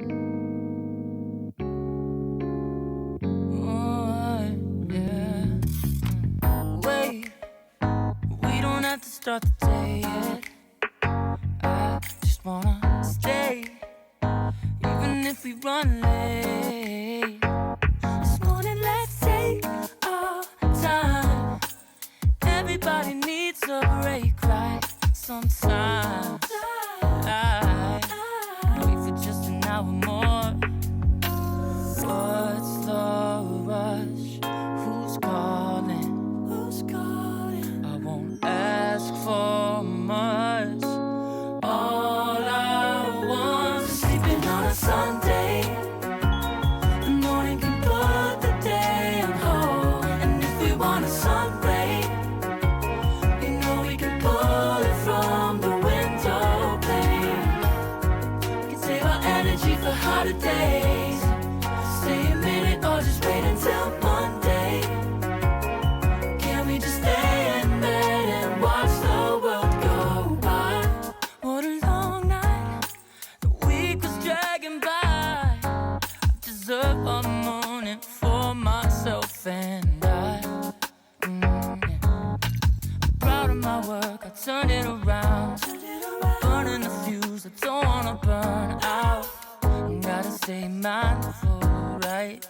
Oh, yeah. Wait, we don't have to start the day yet. I just wanna stay, even if we run late. This morning, let's take our time. Everybody needs a break, right? Sometimes I wait for just an hour more. What's the rush? Who's calling? Who's calling? I won't ask for much. All I want is sleeping on a Sunday. The morning can put the day on hold. And if we want a sun ray, you know we can pull it from the window pane. We can save our energy for hotter days. Stay a minute or just wait until Monday. Can we just stay in bed and watch the world go by? What a long night, the week was dragging by. I deserve a morning for myself and I. Yeah. Proud of my work, I turned it around. Burning the fuse, I don't wanna burn out. Gotta stay mindful, right?